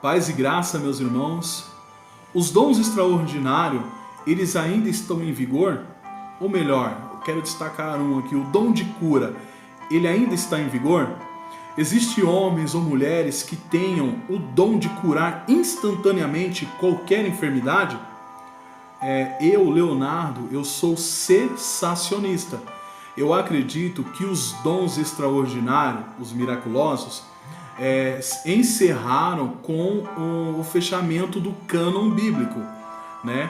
Paz e graça, meus irmãos. Os dons extraordinários, eles ainda estão em vigor? Ou melhor, eu quero destacar um aqui, o dom de cura, ele ainda está em vigor? Existem homens ou mulheres que tenham o dom de curar instantaneamente qualquer enfermidade? Eu, Leonardo, eu sou cessacionista. Eu acredito que os dons extraordinários, os miraculosos, encerraram com o fechamento do cânon bíblico, né?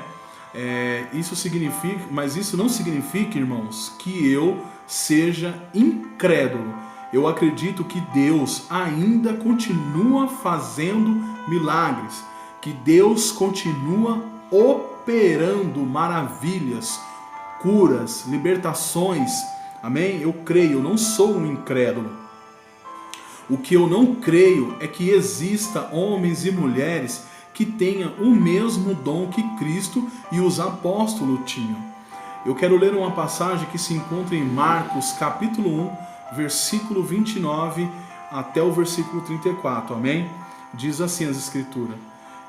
Isso significa, mas isso não significa, irmãos, que eu seja incrédulo. Eu acredito que Deus ainda continua fazendo milagres, que Deus continua operando maravilhas, curas, libertações. Amém? Eu creio, eu não sou um incrédulo. O que eu não creio é que exista homens e mulheres que tenham o mesmo dom que Cristo e os apóstolos tinham. Eu quero ler uma passagem que se encontra em Marcos capítulo 1, versículo 29 até o versículo 34. Amém? Diz assim as escrituras: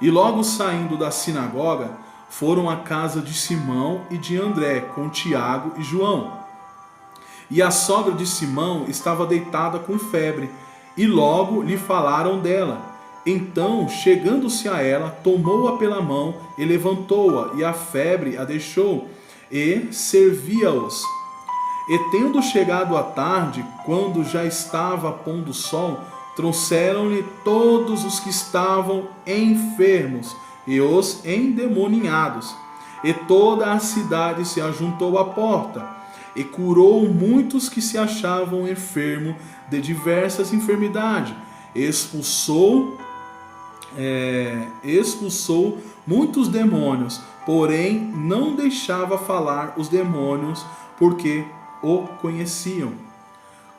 E logo saindo da sinagoga, foram à casa de Simão e de André, com Tiago e João. E a sogra de Simão estava deitada com febre, e logo lhe falaram dela. Então, chegando-se a ela, tomou-a pela mão e levantou-a, e a febre a deixou, e servia-os. E tendo chegado a tarde, quando já estava pondo o sol, trouxeram-lhe todos os que estavam enfermos e os endemoniados. E toda a cidade se ajuntou à porta, e curou muitos que se achavam enfermos de diversas enfermidades. Expulsou muitos demônios, porém não deixava falar os demônios, porque o conheciam.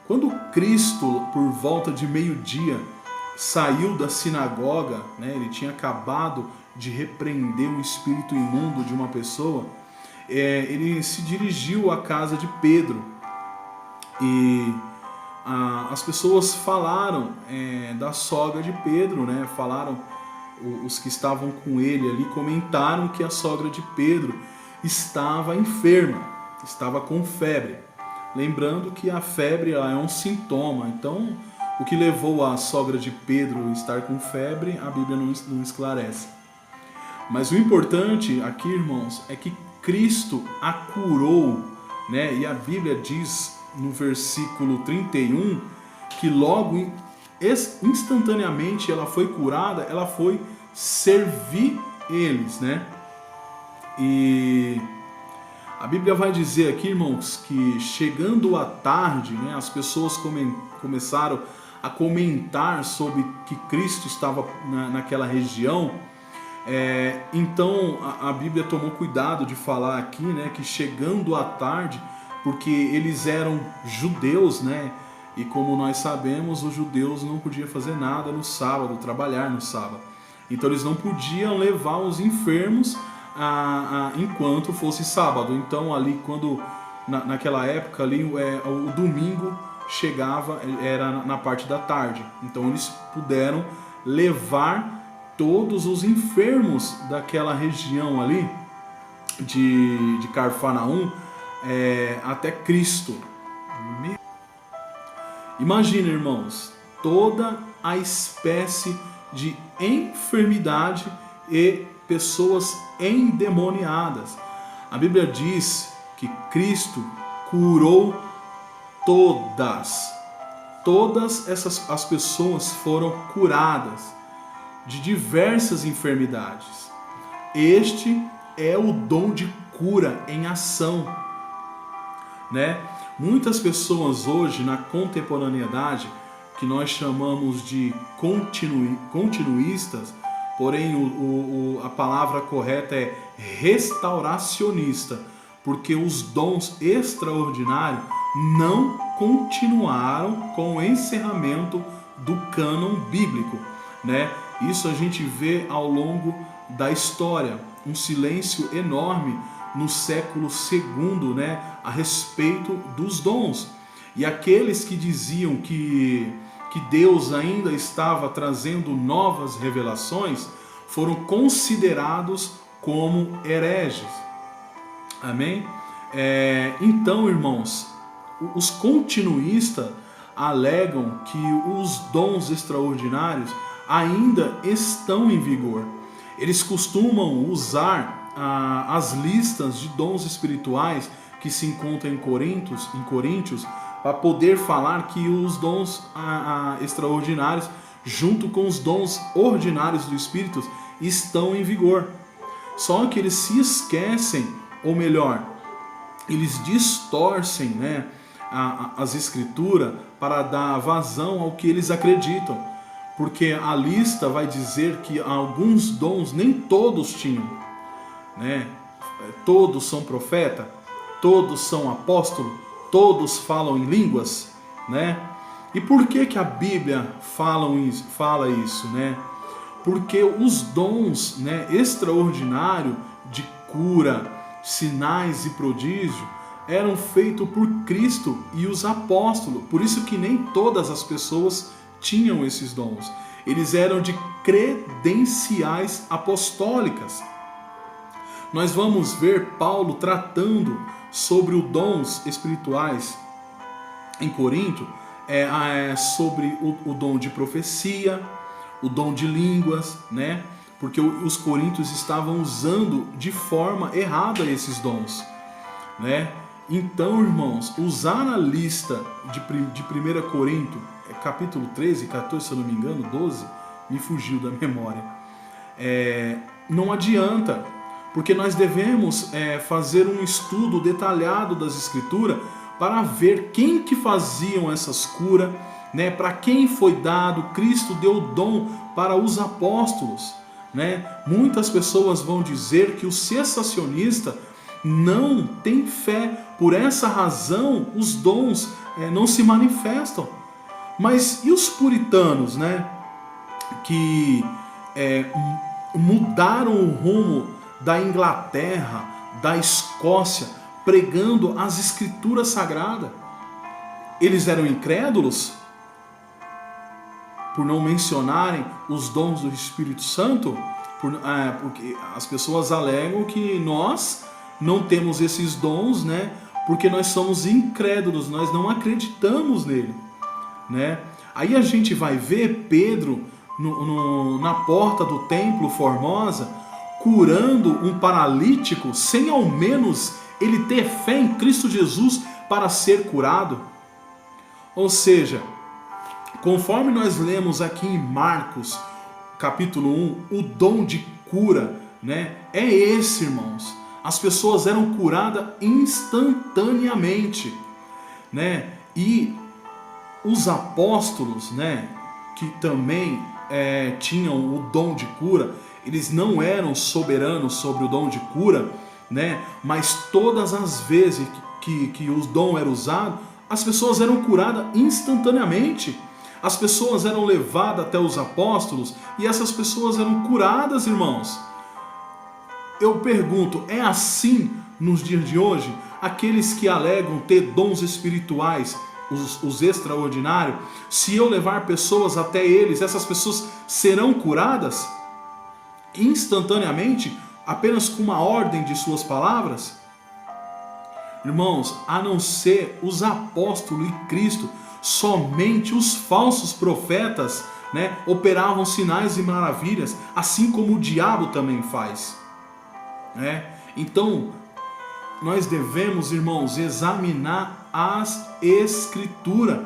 Quando Cristo, por volta de meio-dia, saiu da sinagoga, ele tinha acabado de repreender um espírito imundo de uma pessoa, ele se dirigiu à casa de Pedro, e as pessoas falaram da sogra de Pedro, falaram, os que estavam com ele ali comentaram que a sogra de Pedro estava enferma, estava com febre. Lembrando que a febre é um sintoma, então o que levou a sogra de Pedro a estar com febre, a Bíblia não esclarece. Mas o importante aqui, irmãos, é que Cristo a curou, e a Bíblia diz no versículo 31 que logo, instantaneamente ela foi curada, ela foi servir eles, E a Bíblia vai dizer aqui, irmãos, que chegando à tarde, as pessoas começaram a comentar sobre que Cristo estava naquela região. Então a Bíblia tomou cuidado de falar aqui, que chegando à tarde, porque eles eram judeus, e como nós sabemos, os judeus não podiam fazer nada no sábado, trabalhar no sábado. Então eles não podiam levar os enfermos enquanto fosse sábado. Então ali, quando naquela época ali, o domingo chegava, era na parte da tarde. Então eles puderam levar todos os enfermos daquela região ali de Cafarnaum até Cristo. Imagina, irmãos, toda a espécie de enfermidade e pessoas endemoniadas. A Bíblia diz que Cristo curou todas as pessoas foram curadas de diversas enfermidades. Este é o dom de cura em ação, Muitas pessoas hoje na contemporaneidade, que nós chamamos de continuistas, porém a palavra correta é restauracionista, porque os dons extraordinários não continuaram com o encerramento do cânon bíblico, Isso a gente vê ao longo da história, um silêncio enorme no século II, a respeito dos dons. E aqueles que diziam que que Deus ainda estava trazendo novas revelações, foram considerados como hereges. Amém? Então, irmãos, os continuistas alegam que os dons extraordinários ainda estão em vigor. Eles costumam usar as listas de dons espirituais que se encontram em Coríntios para poder falar que os dons extraordinários, junto com os dons ordinários do Espírito, estão em vigor. Só que eles se esquecem, ou melhor, eles distorcem, né, as escrituras para dar vazão ao que eles acreditam. Porque a lista vai dizer que alguns dons nem todos tinham, né? Todos são profeta, todos são apóstolo, todos falam em línguas, né? E por que a Bíblia fala isso, né? Porque os dons, né, extraordinários de cura, sinais e prodígio eram feitos por Cristo e os apóstolos. Por isso que nem todas as pessoas tinham esses dons. Eles eram de credenciais apostólicas. Nós vamos ver Paulo tratando sobre os dons espirituais em Corinto, sobre o dom de profecia, o dom de línguas, né? Porque os coríntios estavam usando de forma errada esses dons, né? Então, irmãos, usar a lista de 1 Coríntios, capítulo 13, 14, se eu não me engano, 12, me fugiu da memória. Não adianta, porque nós devemos fazer um estudo detalhado das Escrituras para ver quem que faziam essas curas, né? Para quem foi dado. Cristo deu o dom para os apóstolos, né? Muitas pessoas vão dizer que o cessacionista não tem fé, por essa razão os dons não se manifestam. Mas e os puritanos, né? Que mudaram o rumo da Inglaterra, da Escócia, pregando as escrituras sagradas? Eles eram incrédulos por não mencionarem os dons do Espírito Santo? Porque as pessoas alegam que nós não temos esses dons, né? Porque nós somos incrédulos, nós não acreditamos nele, né? Aí a gente vai ver Pedro na porta do templo Formosa, curando um paralítico, sem ao menos ele ter fé em Cristo Jesus para ser curado. Ou seja, conforme nós lemos aqui em Marcos, capítulo 1, o dom de cura, né, é esse, irmãos. As pessoas eram curadas instantaneamente, né? E os apóstolos, né, que também tinham o dom de cura, eles não eram soberanos sobre o dom de cura, né? Mas todas as vezes que o dom era usado, as pessoas eram curadas instantaneamente. As pessoas eram levadas até os apóstolos e essas pessoas eram curadas, irmãos. Eu pergunto, é assim nos dias de hoje? Aqueles que alegam ter dons espirituais, os extraordinários, se eu levar pessoas até eles, essas pessoas serão curadas instantaneamente, apenas com uma ordem de suas palavras? Irmãos, a não ser os apóstolos e Cristo, somente os falsos profetas, né, operavam sinais e maravilhas, assim como o diabo também faz, né? Então, nós devemos, irmãos, examinar as Escrituras.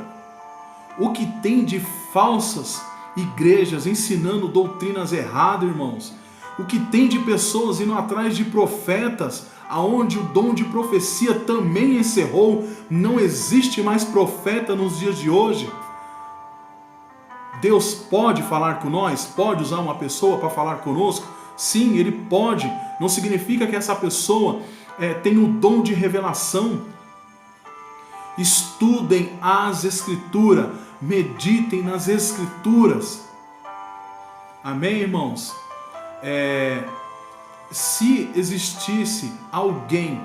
O que tem de falsas igrejas ensinando doutrinas erradas, irmãos? O que tem de pessoas indo atrás de profetas, aonde o dom de profecia também encerrou? Não existe mais profeta nos dias de hoje. Deus pode falar com nós? Pode usar uma pessoa para falar conosco? Sim, Ele pode. Não significa que essa pessoa tem o dom de revelação. Estudem as Escrituras, meditem nas Escrituras. Amém, irmãos? Se existisse alguém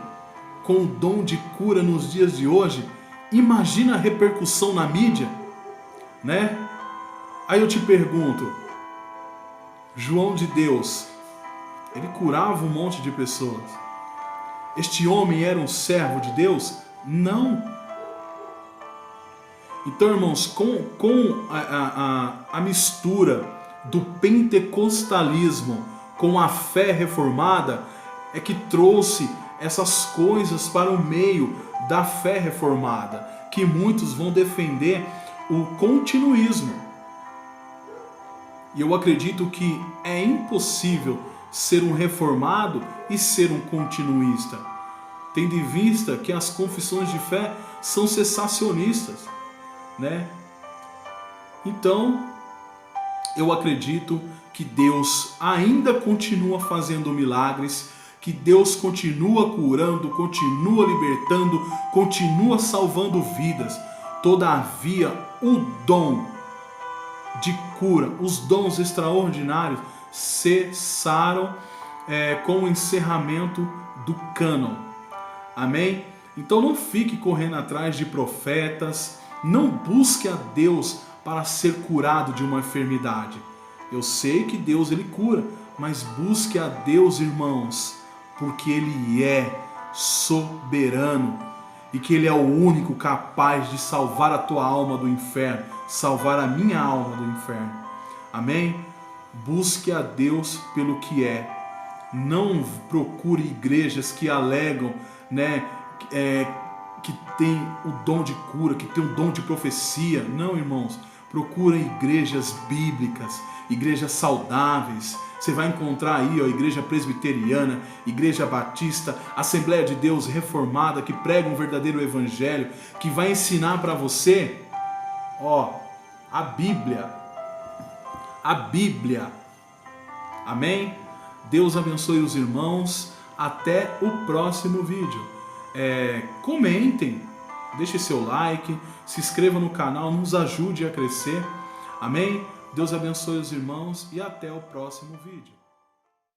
com o dom de cura nos dias de hoje, imagina a repercussão na mídia, né? Aí eu te pergunto, João de Deus, ele curava um monte de pessoas. Este homem era um servo de Deus? Não. Então, irmãos, com a mistura do pentecostalismo com a fé reformada, é que trouxe essas coisas para o meio da fé reformada, que muitos vão defender o continuismo. E eu acredito que é impossível ser um reformado e ser um continuista, tendo em vista que as confissões de fé são cessacionistas, né? Então, eu acredito que Deus ainda continua fazendo milagres, que Deus continua curando, continua libertando, continua salvando vidas. Todavia, o dom de cura, os dons extraordinários cessaram com o encerramento do cânon. Amém? Então não fique correndo atrás de profetas, não busque a Deus para ser curado de uma enfermidade. Eu sei que Deus ele cura, mas busque a Deus, irmãos, porque Ele é soberano e que Ele é o único capaz de salvar a tua alma do inferno, salvar a minha alma do inferno. Amém? Busque a Deus pelo que é. Não procure igrejas que alegam, né, que tem o dom de cura, que tem o dom de profecia. Não, irmãos. Procurem igrejas bíblicas, igrejas saudáveis. Você vai encontrar aí, ó, igreja presbiteriana, igreja batista, Assembleia de Deus reformada, que prega um verdadeiro evangelho, que vai ensinar para você, ó, a Bíblia. A Bíblia. Amém? Deus abençoe os irmãos. Até o próximo vídeo. Comentem, deixe seu like, se inscreva no canal, nos ajude a crescer. Amém? Deus abençoe os irmãos e até o próximo vídeo.